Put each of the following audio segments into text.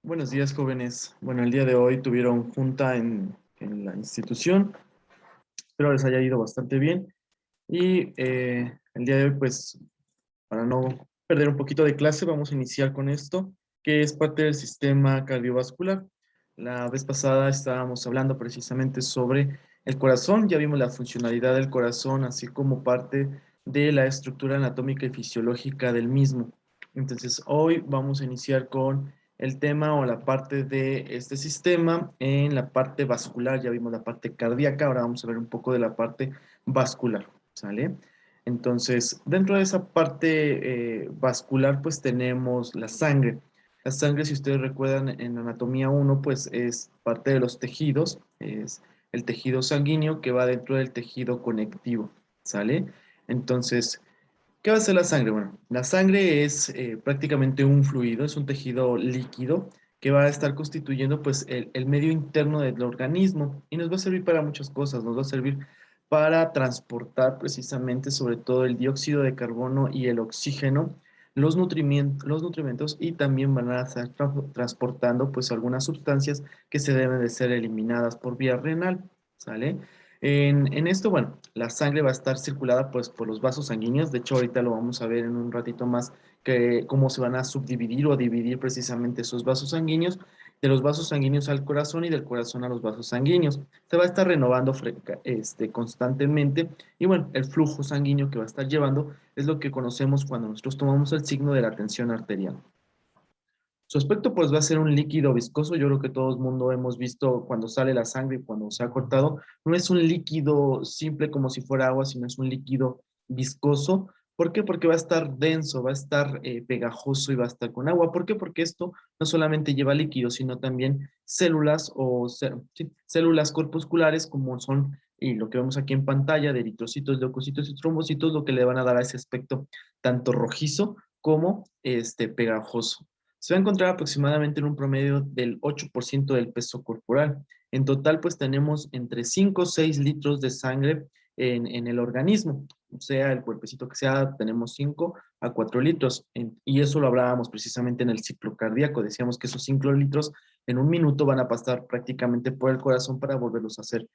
Buenos días, jóvenes. Bueno, el día de hoy tuvieron junta en la institución. Espero les haya ido bastante bien. Y el día de hoy, pues, para no perder un poquito de clase, vamos a iniciar con esto, que es parte del sistema cardiovascular. La vez pasada estábamos hablando precisamente sobre el corazón. Ya vimos la funcionalidad del corazón, así como parte de la estructura anatómica y fisiológica del mismo. Entonces, hoy vamos a iniciar con el tema o la parte de este sistema en la parte vascular. Ya vimos la parte cardíaca, ahora vamos a ver un poco de la parte vascular, ¿sale? Entonces, dentro de esa parte vascular, pues tenemos la sangre. La sangre, si ustedes recuerdan en anatomía 1, pues es parte de los tejidos, es el tejido sanguíneo que va dentro del tejido conectivo, ¿sale? Entonces, ¿qué va a hacer la sangre? Bueno, la sangre es prácticamente un fluido, es un tejido líquido que va a estar constituyendo pues el medio interno del organismo y nos va a servir para muchas cosas, nos va a servir para transportar precisamente sobre todo el dióxido de carbono y el oxígeno, los nutrimentos y también van a estar transportando pues algunas sustancias que se deben de ser eliminadas por vía renal, ¿sale? En esto, bueno, la sangre va a estar circulada pues por los vasos sanguíneos. De hecho, ahorita lo vamos a ver en un ratito más, que cómo se van a subdividir o dividir precisamente esos vasos sanguíneos, de los vasos sanguíneos al corazón y del corazón a los vasos sanguíneos. Se va a estar renovando constantemente y bueno, el flujo sanguíneo que va a estar llevando es lo que conocemos cuando nosotros tomamos el signo de la tensión arterial. Su aspecto pues va a ser un líquido viscoso. Yo creo que todo el mundo hemos visto cuando sale la sangre y cuando se ha cortado. No es un líquido simple como si fuera agua, sino es un líquido viscoso. ¿Por qué? Porque va a estar denso, va a estar pegajoso y va a estar con agua. ¿Por qué? Porque esto no solamente lleva líquido, sino también células sí, células corpusculares como son, y lo que vemos aquí en pantalla, de eritrocitos, leucocitos y trombocitos, lo que le van a dar a ese aspecto tanto rojizo como pegajoso. Se va a encontrar aproximadamente en un promedio del 8% del peso corporal. En total, pues tenemos entre 5 o 6 litros de sangre en el organismo. O sea, el cuerpecito que sea, tenemos 5 a 4 litros. Y eso lo hablábamos precisamente en el ciclo cardíaco. Decíamos que esos 5 litros en un minuto van a pasar prácticamente por el corazón para volverlos a ser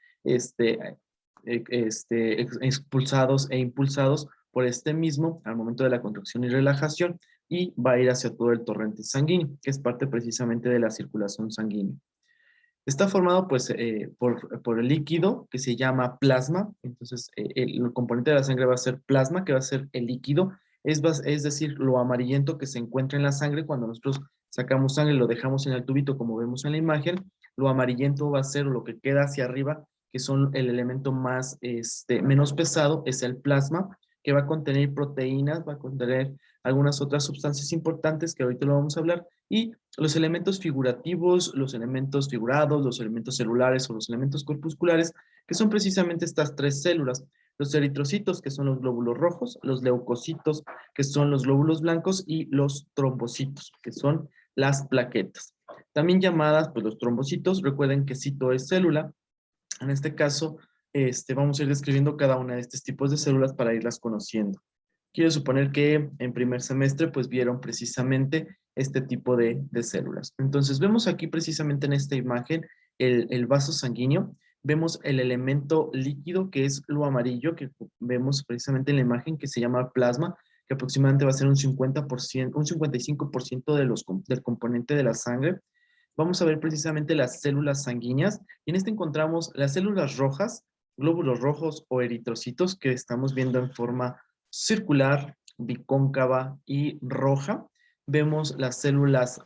expulsados e impulsados por este mismo al momento de la contracción y relajación y va a ir hacia todo el torrente sanguíneo, que es parte precisamente de la circulación sanguínea. Está formado pues por el líquido que se llama plasma. Entonces el componente de la sangre va a ser plasma, que va a ser el líquido, es decir, lo amarillento que se encuentra en la sangre cuando nosotros sacamos sangre y lo dejamos en el tubito como vemos en la imagen. Lo amarillento va a ser lo que queda hacia arriba, que son el elemento más, menos pesado, es el plasma, que va a contener proteínas, va a contener algunas otras sustancias importantes que ahorita lo vamos a hablar, y los elementos figurativos, los elementos figurados, los elementos celulares o los elementos corpusculares, que son precisamente estas tres células. Los eritrocitos, que son los glóbulos rojos, los leucocitos, que son los glóbulos blancos, y los trombocitos, que son las plaquetas. También llamadas, pues los trombocitos, recuerden que cito es célula. En este caso, vamos a ir describiendo cada una de estos tipos de células para irlas conociendo. Quiero suponer que en primer semestre pues vieron precisamente este tipo de células. Entonces vemos aquí precisamente en esta imagen el vaso sanguíneo, vemos el elemento líquido que es lo amarillo que vemos precisamente en la imagen que se llama plasma, que aproximadamente va a ser un 50%, un 55% del componente de la sangre. Vamos a ver precisamente las células sanguíneas y en este encontramos las células rojas, glóbulos rojos o eritrocitos que estamos viendo en forma circular, bicóncava y roja. Vemos las células,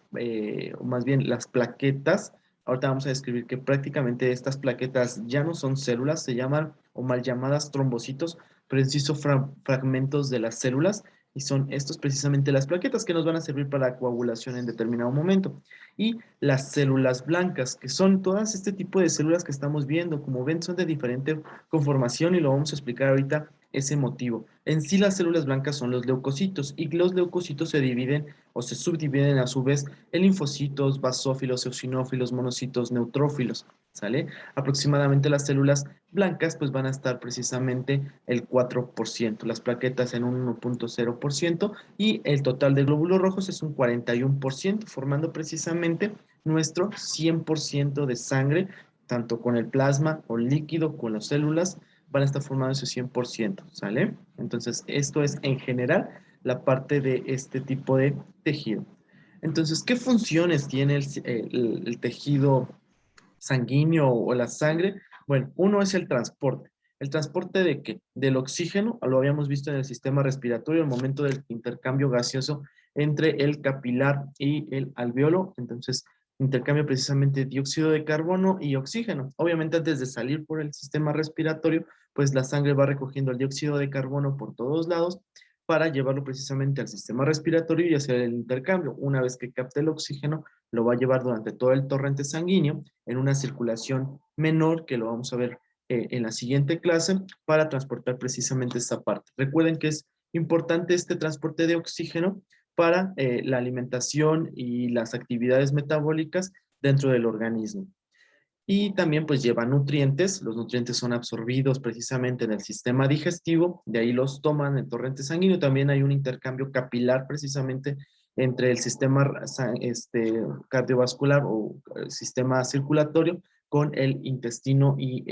o más bien las plaquetas. Ahorita vamos a describir que prácticamente estas plaquetas ya no son células, se llaman o mal llamadas trombocitos, pero en sí son fragmentos de las células y son estos precisamente las plaquetas que nos van a servir para la coagulación en determinado momento. Y las células blancas, que son todas este tipo de células que estamos viendo. Como ven, son de diferente conformación y lo vamos a explicar ahorita ese motivo. En sí, las células blancas son los leucocitos y los leucocitos se dividen o se subdividen a su vez en linfocitos, basófilos, eosinófilos, monocitos, neutrófilos, ¿sale? Aproximadamente las células blancas pues van a estar precisamente el 4%, las plaquetas en un 1,0% y el total de glóbulos rojos es un 41%, formando precisamente nuestro 100% de sangre, tanto con el plasma o líquido, con las células, van a estar formando ese 100%, ¿sale? Entonces, esto es en general la parte de este tipo de tejido. Entonces, ¿qué funciones tiene el tejido sanguíneo o la sangre? Bueno, uno es el transporte. ¿El transporte de qué? Del oxígeno, lo habíamos visto en el sistema respiratorio, el momento del intercambio gaseoso entre el capilar y el alveolo. Entonces, intercambio precisamente dióxido de carbono y oxígeno. Obviamente, antes de salir por el sistema respiratorio, pues la sangre va recogiendo el dióxido de carbono por todos lados para llevarlo precisamente al sistema respiratorio y hacer el intercambio. Una vez que capte el oxígeno, lo va a llevar durante todo el torrente sanguíneo en una circulación menor, que lo vamos a ver en la siguiente clase, para transportar precisamente esta parte. Recuerden que es importante este transporte de oxígeno para la alimentación y las actividades metabólicas dentro del organismo. Y también pues lleva nutrientes. Los nutrientes son absorbidos precisamente en el sistema digestivo, de ahí los toman en torrente sanguíneo. También hay un intercambio capilar precisamente entre el sistema cardiovascular o el sistema circulatorio con el intestino y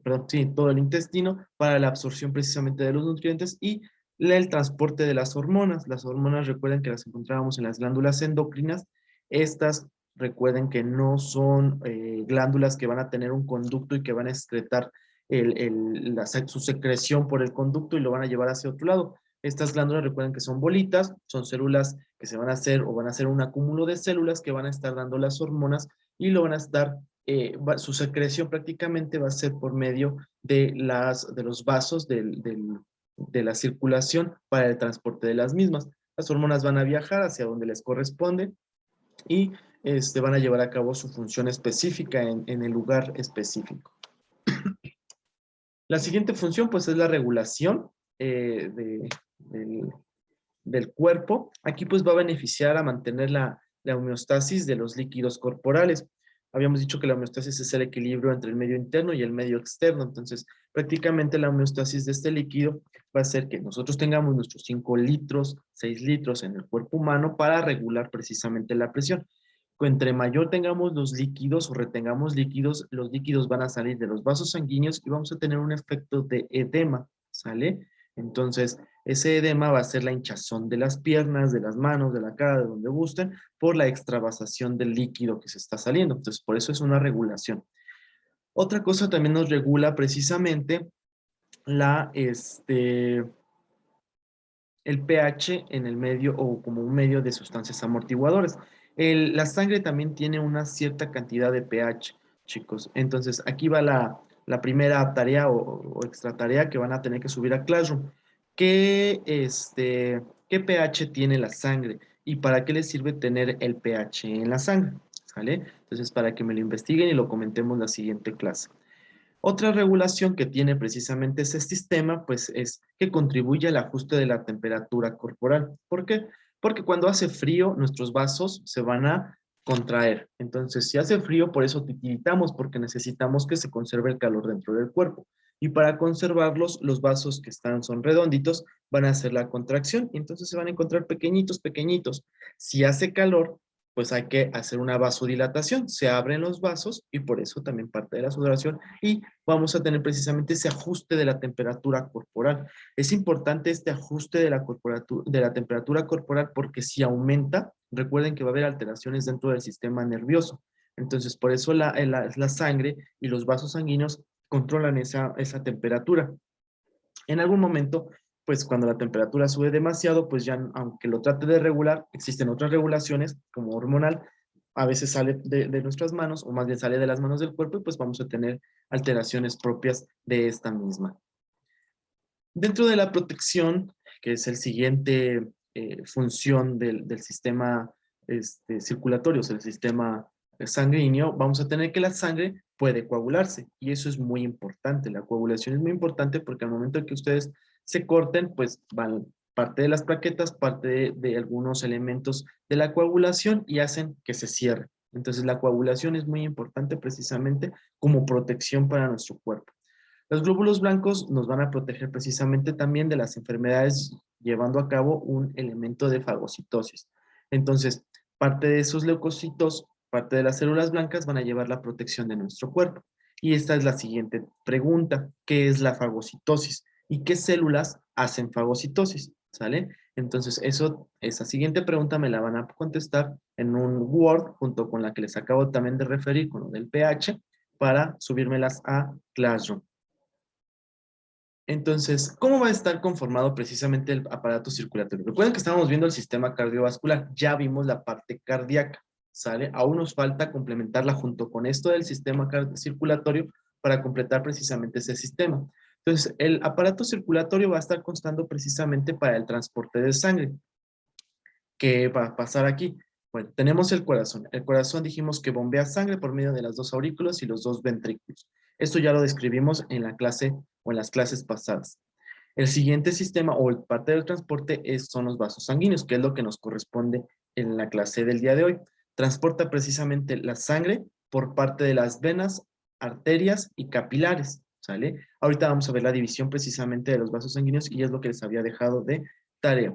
perdón, sí, todo el intestino para la absorción precisamente de los nutrientes y el transporte de las hormonas. Las hormonas, recuerden que las encontrábamos en las glándulas endocrinas. Estas, recuerden que no son glándulas que van a tener un conducto y que van a excretar su secreción por el conducto y lo van a llevar hacia otro lado. Estas glándulas, recuerden que son bolitas, son células que se van a hacer o van a ser un acúmulo de células que van a estar dando las hormonas y lo van a estar, su secreción prácticamente va a ser por medio de los vasos de la circulación para el transporte de las mismas. Las hormonas van a viajar hacia donde les corresponde y van a llevar a cabo su función específica en el lugar específico. La siguiente función pues es la regulación del, del cuerpo. Aquí pues va a beneficiar a mantener la homeostasis de los líquidos corporales. Habíamos dicho que la homeostasis es el equilibrio entre el medio interno y el medio externo. Entonces, prácticamente la homeostasis de este líquido va a hacer que nosotros tengamos nuestros 5 litros, 6 litros en el cuerpo humano para regular precisamente la presión. Entre mayor tengamos los líquidos o retengamos líquidos, los líquidos van a salir de los vasos sanguíneos y vamos a tener un efecto de edema, ¿sale? Entonces, ese edema va a ser la hinchazón de las piernas, de las manos, de la cara, de donde gusten, por la extravasación del líquido que se está saliendo. Entonces, por eso es una regulación. Otra cosa también nos regula precisamente el pH en el medio o como un medio de sustancias amortiguadoras. La sangre también tiene una cierta cantidad de pH, chicos. Entonces, aquí va la primera tarea o extra tarea que van a tener que subir a Classroom. ¿Qué pH tiene la sangre? ¿Y para qué les sirve tener el pH en la sangre? ¿Sale? Entonces, para que me lo investiguen y lo comentemos la siguiente clase. Otra regulación que tiene precisamente ese sistema, pues es que contribuye al ajuste de la temperatura corporal. ¿Por qué? Porque cuando hace frío, nuestros vasos se van a contraer. Entonces, si hace frío, por eso titiritamos, porque necesitamos que se conserve el calor dentro del cuerpo. Y para conservarlos, los vasos que son redonditos, van a hacer la contracción y entonces se van a encontrar pequeñitos, pequeñitos. Si hace calor, pues hay que hacer una vasodilatación. Se abren los vasos y por eso también parte de la sudoración y vamos a tener precisamente ese ajuste de la temperatura corporal. Es importante este ajuste de la temperatura corporal porque si aumenta, recuerden que va a haber alteraciones dentro del sistema nervioso. Entonces, por eso la sangre y los vasos sanguíneos controlan esa temperatura. En algún momento, pues cuando la temperatura sube demasiado, pues ya aunque lo trate de regular, existen otras regulaciones como hormonal, a veces sale de nuestras manos o más bien sale de las manos del cuerpo y pues vamos a tener alteraciones propias de esta misma. Dentro de la protección, que es el siguiente función del sistema circulatorio, o sea, el sistema sanguíneo, vamos a tener que la sangre puede coagularse y eso es muy importante. La coagulación es muy importante porque al momento en que ustedes se corten, pues van parte de las plaquetas, parte de algunos elementos de la coagulación y hacen que se cierre. Entonces la coagulación es muy importante precisamente como protección para nuestro cuerpo. Los glóbulos blancos nos van a proteger precisamente también de las enfermedades llevando a cabo un elemento de fagocitosis. Entonces, Parte de esos leucocitos, parte de las células blancas van a llevar la protección de nuestro cuerpo. Y esta es la siguiente pregunta: ¿qué es la fagocitosis? ¿Y qué células hacen fagocitosis? ¿Sale? Entonces, esa siguiente pregunta me la van a contestar en un Word, junto con la que les acabo también de referir, con lo del pH, para subírmelas a Classroom. Entonces, ¿cómo va a estar conformado precisamente el aparato circulatorio? Recuerden que estábamos viendo el sistema cardiovascular, ya vimos la parte cardíaca, ¿sale? Aún nos falta complementarla junto con esto del sistema circulatorio para completar precisamente ese sistema. Entonces, el aparato circulatorio va a estar constando precisamente para el transporte de sangre. ¿Qué va a pasar aquí? Bueno, tenemos el corazón. El corazón dijimos que bombea sangre por medio de las dos aurículas y los dos ventrículos. Esto ya lo describimos en la clase o en las clases pasadas. El siguiente sistema o el parte del transporte son los vasos sanguíneos, que es lo que nos corresponde en la clase del día de hoy. Transporta precisamente la sangre por parte de las venas, arterias y capilares, ¿sale? Ahorita vamos a ver la división precisamente de los vasos sanguíneos y es lo que les había dejado de tarea.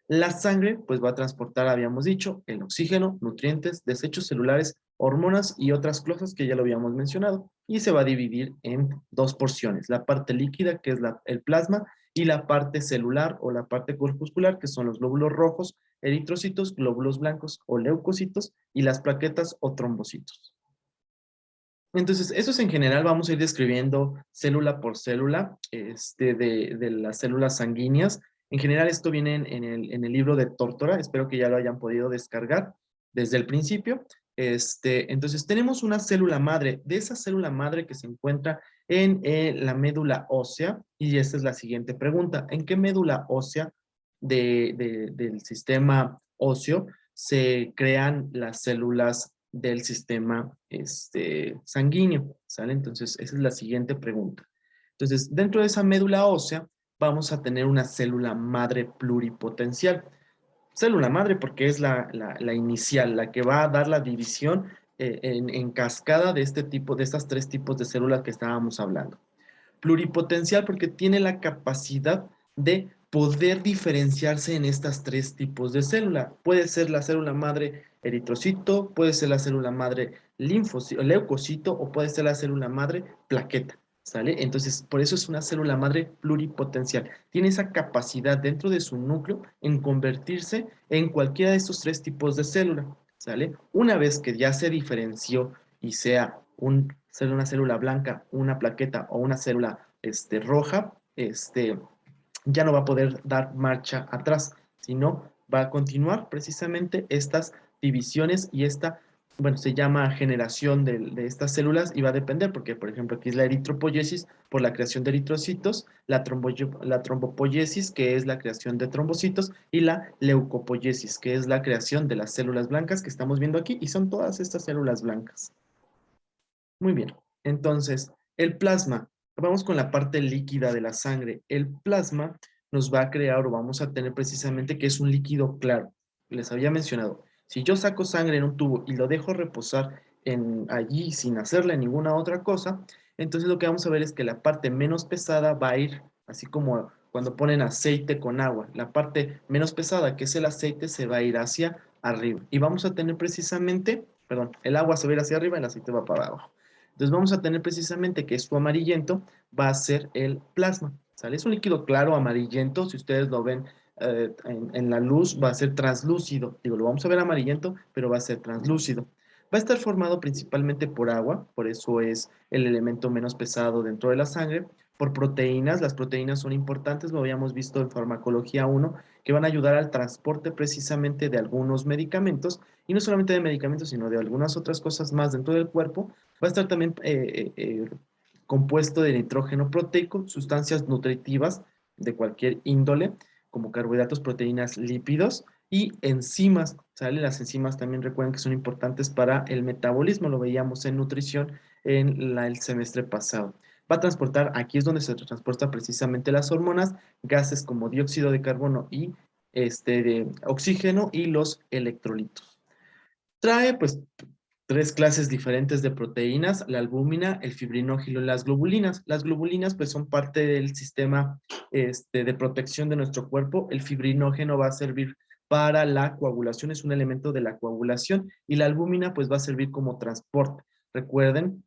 La sangre, pues va a transportar, habíamos dicho, el oxígeno, nutrientes, desechos celulares, hormonas y otras cosas que ya lo habíamos mencionado. Y se va a dividir en dos porciones: la parte líquida, que es el plasma, y la parte celular o la parte corpuscular, que son los glóbulos rojos, eritrocitos, glóbulos blancos o leucocitos, y las plaquetas o trombocitos. Entonces, eso es en general. Vamos a ir describiendo célula por célula de las células sanguíneas. En general, esto viene en el libro de Tórtora. Espero que ya lo hayan podido descargar desde el principio. Entonces, tenemos una célula madre. De esa célula madre que se encuentra en la médula ósea. Y esta es la siguiente pregunta: ¿en qué médula ósea del sistema óseo se crean las células del sistema sanguíneo? ¿Sale? Entonces, esa es la siguiente pregunta. Entonces, dentro de esa médula ósea vamos a tener una célula madre pluripotencial. Célula madre porque es la inicial, la que va a dar la división en cascada de estas tres tipos de células que estábamos hablando. Pluripotencial porque tiene la capacidad de poder diferenciarse en estas tres tipos de célula. Puede ser la célula madre eritrocito, puede ser la célula madre leucocito o puede ser la célula madre plaqueta. ¿Sale? Entonces, por eso es una célula madre pluripotencial. Tiene esa capacidad dentro de su núcleo en convertirse en cualquiera de estos tres tipos de célula. ¿Sale? Una vez que ya se diferenció y sea una célula blanca, una plaqueta o una célula roja, ya no va a poder dar marcha atrás, sino va a continuar precisamente estas divisiones y bueno, se llama generación de estas células, y va a depender porque, por ejemplo, aquí es la eritropoyesis por la creación de eritrocitos, la trombopoyesis, que es la creación de trombocitos, y la leucopoyesis, que es la creación de las células blancas que estamos viendo aquí, y son todas estas células blancas. Muy bien, entonces, el plasma. Vamos con la parte líquida de la sangre. El plasma nos va a crear, o vamos a tener precisamente, que es un líquido claro. Les había mencionado, si yo saco sangre en un tubo y lo dejo reposar allí sin hacerle ninguna otra cosa, entonces lo que vamos a ver es que la parte menos pesada va a ir, así como cuando ponen aceite con agua, la parte menos pesada, que es el aceite, se va a ir hacia arriba. Y vamos a tener precisamente, perdón, el agua se va a ir hacia arriba y el aceite va para abajo. Entonces vamos a tener precisamente que su amarillento va a ser el plasma, ¿sale? Es un líquido claro amarillento. Si ustedes lo ven en la luz, va a ser translúcido. Digo, lo vamos a ver amarillento, pero va a ser translúcido. Va a estar formado principalmente por agua, por eso es el elemento menos pesado dentro de la sangre. Por proteínas, las proteínas son importantes, lo habíamos visto en farmacología 1, que van a ayudar al transporte precisamente de algunos medicamentos, y no solamente de medicamentos, sino de algunas otras cosas más dentro del cuerpo. Va a estar también compuesto de nitrógeno proteico, sustancias nutritivas de cualquier índole, como carbohidratos, proteínas, lípidos y enzimas. ¿Sale? Las enzimas también recuerden que son importantes para el metabolismo, lo veíamos en nutrición en el semestre pasado. Va a transportar, aquí es donde se transporta precisamente las hormonas, gases como dióxido de carbono y de oxígeno, y los electrolitos. Trae pues tres clases diferentes de proteínas: la albúmina, el fibrinógeno y las globulinas. Las globulinas pues son parte del sistema de protección de nuestro cuerpo. El fibrinógeno va a servir para la coagulación, es un elemento de la coagulación, y la albúmina pues va a servir como transporte. Recuerden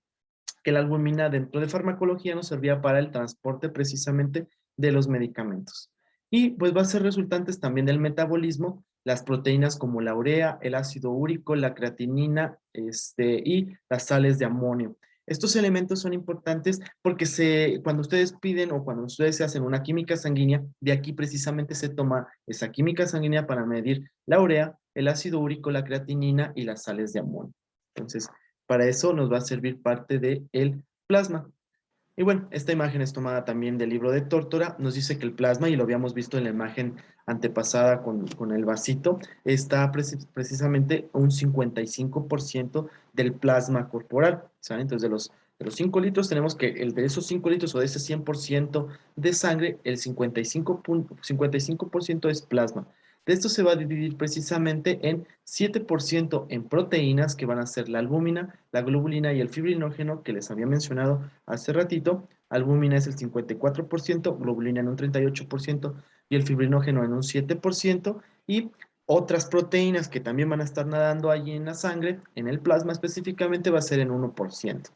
que la albúmina dentro de farmacología nos servía para el transporte precisamente de los medicamentos. Y pues va a ser resultantes también del metabolismo, las proteínas como la urea, el ácido úrico, la creatinina y las sales de amonio. Estos elementos son importantes porque cuando ustedes piden o cuando ustedes se hacen una química sanguínea, de aquí precisamente se toma esa química sanguínea para medir la urea, el ácido úrico, la creatinina y las sales de amonio. Entonces, para eso nos va a servir parte del plasma. Y bueno, esta imagen es tomada también del libro de Tórtora. Nos dice que el plasma, y lo habíamos visto en la imagen antepasada con el vasito, está precisamente un 55% del plasma corporal. ¿Saben? Entonces, de los 5 litros, tenemos que de esos 5 litros o de ese 100% de sangre, el 55% es plasma. De esto se va a dividir precisamente en 7% en proteínas, que van a ser la albúmina, la globulina y el fibrinógeno, que les había mencionado hace ratito. Albúmina es el 54%, globulina en un 38% y el fibrinógeno en un 7%. Y otras proteínas que también van a estar nadando allí en la sangre, en el plasma específicamente, va a ser en 1%.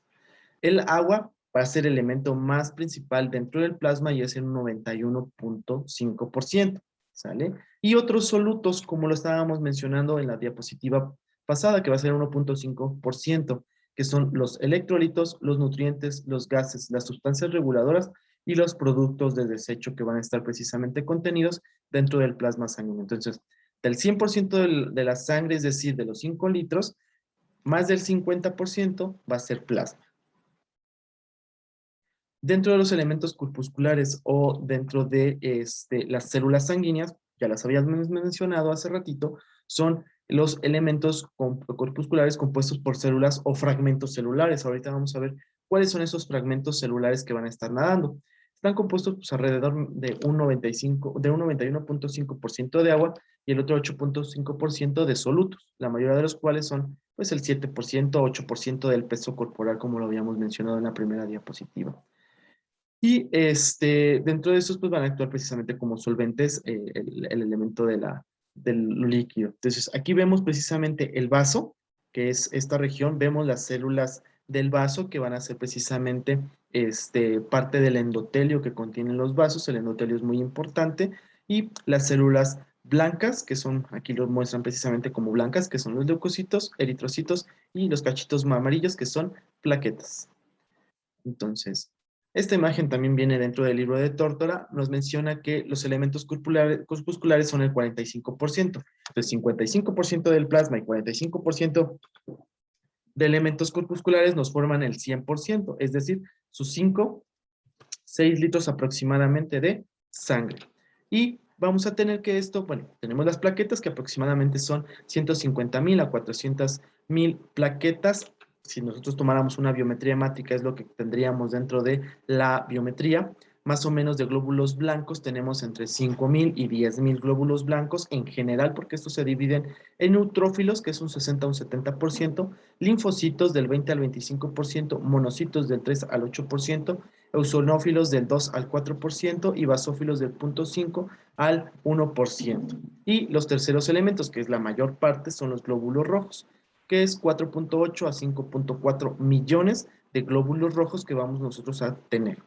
El agua va a ser el elemento más principal dentro del plasma y es en un 91.5%. ¿Sale? Y otros solutos, como lo estábamos mencionando en la diapositiva pasada, que va a ser 1.5%, que son los electrolitos, los nutrientes, los gases, las sustancias reguladoras y los productos de desecho que van a estar precisamente contenidos dentro del plasma sanguíneo. Entonces, del 100% de la sangre, es decir, de los 5 litros, más del 50% va a ser plasma. Dentro de los elementos corpusculares o dentro de las células sanguíneas, ya las habías mencionado hace ratito, son los elementos corpusculares compuestos por células o fragmentos celulares. Ahorita vamos a ver cuáles son esos fragmentos celulares que van a estar nadando. Están compuestos pues, alrededor de un 91.5% de agua y el otro 8.5% de solutos, la mayoría de los cuales son pues el 7%, 8% del peso corporal, como lo habíamos mencionado en la primera diapositiva. Y dentro de estos pues van a actuar precisamente como solventes el elemento del líquido. Entonces aquí vemos precisamente el vaso, que es esta región, vemos las células del vaso que van a ser precisamente parte del endotelio que contienen los vasos. El endotelio es muy importante, y las células blancas, que son, aquí lo muestran precisamente como blancas, que son los leucocitos, eritrocitos y los cachitos amarillos, que son plaquetas. Entonces, esta imagen también viene dentro del libro de Tórtora. Nos menciona que los elementos corpusculares son el 45%. Entonces, 55% del plasma y 45% de elementos corpusculares nos forman el 100%, es decir, sus 6 litros aproximadamente de sangre. Y vamos a tener que bueno, tenemos las plaquetas, que aproximadamente son 150,000 a 400,000 plaquetas. Si nosotros tomáramos una biometría hemática, es lo que tendríamos dentro de la biometría. Más o menos de glóbulos blancos tenemos entre 5,000 y 10,000 glóbulos blancos en general, porque estos se dividen en neutrófilos, que es un 60 a un 70%, linfocitos del 20 al 25%, monocitos del 3 al 8%, eosinófilos del 2 al 4% y basófilos del 0.5 al 1%. Y los terceros elementos, que es la mayor parte, son los glóbulos rojos, que es 4.8 a 5.4 millones de glóbulos rojos que vamos nosotros a tener.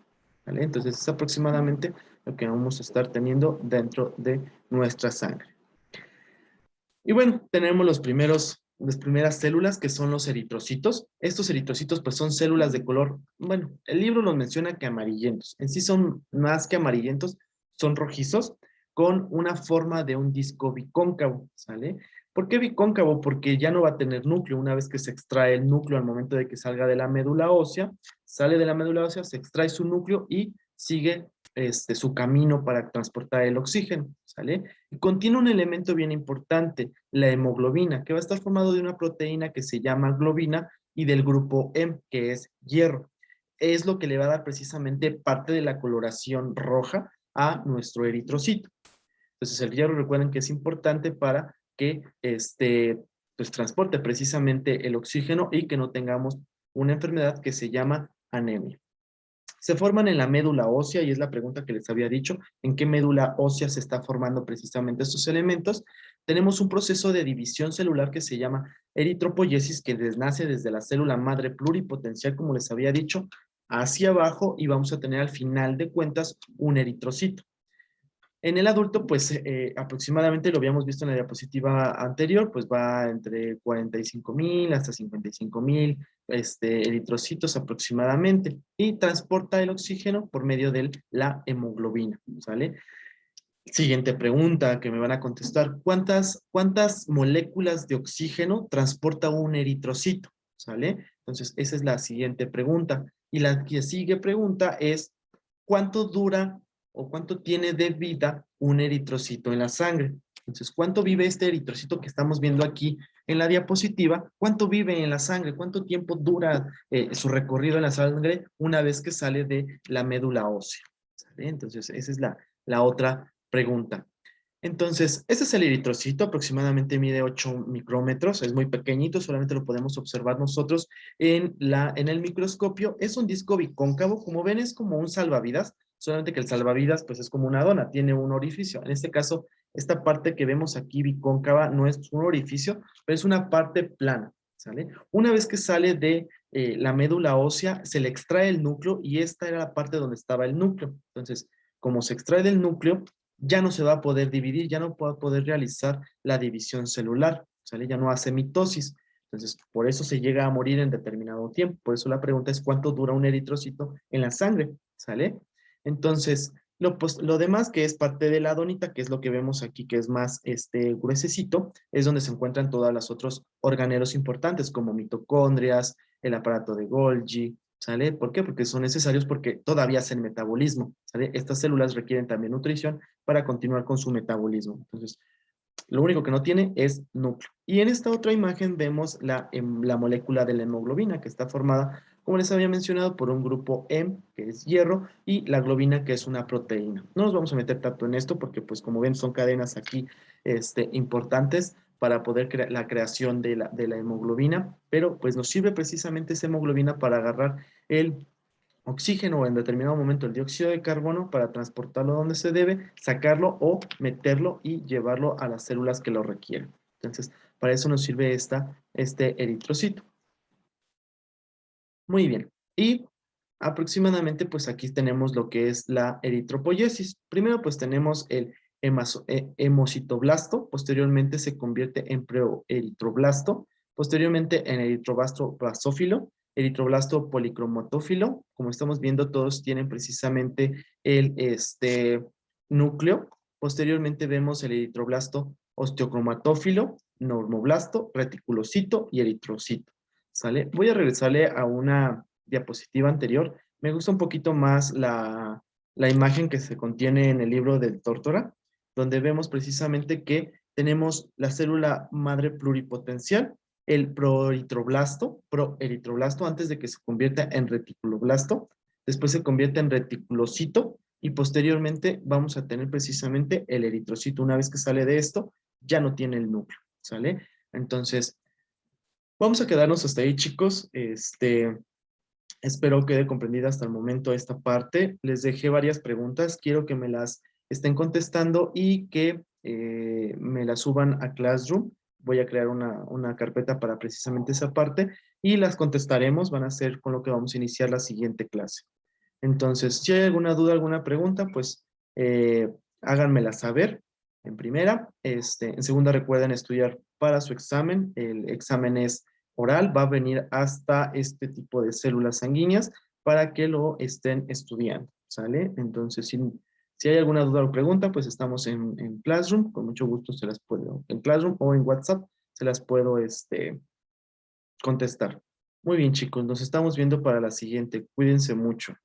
¿Vale? Entonces es aproximadamente lo que vamos a estar teniendo dentro de nuestra sangre. Y bueno, tenemos las primeras células, que son los eritrocitos. Estos eritrocitos pues son células de color, bueno, el libro los menciona que amarillentos. En sí son más que amarillentos, son rojizos con una forma de un disco bicóncavo, ¿sale? ¿Por qué bicóncavo? Porque ya no va a tener núcleo. Una vez que se extrae el núcleo al momento de que salga de la médula ósea, sale de la médula ósea, se extrae su núcleo y sigue su camino para transportar el oxígeno, ¿sale? Y contiene un elemento bien importante, la hemoglobina, que va a estar formado de una proteína que se llama globina y del grupo Heme, que es hierro. Es lo que le va a dar precisamente parte de la coloración roja a nuestro eritrocito. Entonces el hierro, recuerden que es importante para que pues, transporte precisamente el oxígeno y que no tengamos una enfermedad que se llama anemia. Se forman en la médula ósea y es la pregunta que les había dicho, ¿en qué médula ósea se está formando precisamente estos elementos? Tenemos un proceso de división celular que se llama eritropoyesis, que nace desde la célula madre pluripotencial, como les había dicho, hacia abajo, y vamos a tener al final de cuentas un eritrocito. En el adulto, pues aproximadamente, lo habíamos visto en la diapositiva anterior, pues va entre 45,000 hasta 55,000 eritrocitos aproximadamente, y transporta el oxígeno por medio de la hemoglobina, ¿sale? Siguiente pregunta que me van a contestar: ¿cuántas moléculas de oxígeno transporta un eritrocito? ¿Sale? Entonces, esa es la siguiente pregunta. Y la que sigue pregunta es: ¿cuánto dura o cuánto tiene de vida un eritrocito en la sangre? Entonces, ¿cuánto vive este eritrocito que estamos viendo aquí en la diapositiva? ¿Cuánto vive en la sangre? ¿Cuánto tiempo dura su recorrido en la sangre una vez que sale de la médula ósea? ¿Sale? Entonces, esa es la otra pregunta. Entonces, este es el eritrocito, aproximadamente mide 8 micrómetros, es muy pequeñito, solamente lo podemos observar nosotros en el microscopio. Es un disco bicóncavo, como ven es como un salvavidas, solamente que el salvavidas pues es como una dona, tiene un orificio. En este caso, esta parte que vemos aquí bicóncava no es un orificio, pero es una parte plana, ¿sale? Una vez que sale de la médula ósea, se le extrae el núcleo y esta era la parte donde estaba el núcleo. Entonces, como se extrae del núcleo, ya no se va a poder dividir, ya no va a poder realizar la división celular, ¿sale? Ya no hace mitosis. Entonces, por eso se llega a morir en determinado tiempo. Por eso la pregunta es: ¿cuánto dura un eritrocito en la sangre? ¿Sale? Entonces, lo demás, que es parte de la donita, que es lo que vemos aquí, que es más gruesecito, es donde se encuentran todos los otros organelos importantes, como mitocondrias, el aparato de Golgi, ¿sale? ¿Por qué? Porque son necesarios, porque todavía hacen metabolismo, ¿sale? Estas células requieren también nutrición para continuar con su metabolismo. Entonces, lo único que no tiene es núcleo. Y en esta otra imagen vemos la molécula de la hemoglobina, que está formada, como les había mencionado, por un grupo Heme, que es hierro, y la globina, que es una proteína. No nos vamos a meter tanto en esto porque, pues, como ven, son cadenas aquí importantes para poder crear la creación de la hemoglobina, pero pues nos sirve precisamente esa hemoglobina para agarrar el oxígeno o en determinado momento el dióxido de carbono para transportarlo donde se debe, sacarlo o meterlo y llevarlo a las células que lo requieren. Entonces, para eso nos sirve este eritrocito. Muy bien. Y aproximadamente, pues aquí tenemos lo que es la eritropoyesis. Primero, pues tenemos el hemocitoblasto, posteriormente se convierte en preeritroblasto, posteriormente en eritroblasto basófilo, eritroblasto policromatófilo. Como estamos viendo, todos tienen precisamente el núcleo. Posteriormente vemos el eritroblasto osteocromatófilo, normoblasto, reticulocito y eritrocito. ¿Sale? Voy a regresarle a una diapositiva anterior. Me gusta un poquito más la imagen que se contiene en el libro del Tórtora, donde vemos precisamente que tenemos la célula madre pluripotencial, el proeritroblasto, antes de que se convierta en reticuloblasto, después se convierte en reticulocito, y posteriormente vamos a tener precisamente el eritrocito. Una vez que sale de esto, ya no tiene el núcleo, ¿sale? Entonces, vamos a quedarnos hasta ahí, chicos. Espero quede comprendida hasta el momento esta parte. Les dejé varias preguntas. Quiero que me las estén contestando y que me las suban a Classroom. Voy a crear una carpeta para precisamente esa parte y las contestaremos. Van a ser con lo que vamos a iniciar la siguiente clase. Entonces, si hay alguna duda, alguna pregunta, pues háganmela saber en primera. En segunda, recuerden estudiar para su examen. El examen es oral, va a venir hasta este tipo de células sanguíneas para que lo estén estudiando, ¿sale? Entonces, si hay alguna duda o pregunta, pues estamos en Classroom, con mucho gusto se las puedo, en Classroom o en WhatsApp, se las puedo contestar. Muy bien, chicos, nos estamos viendo para la siguiente. Cuídense mucho.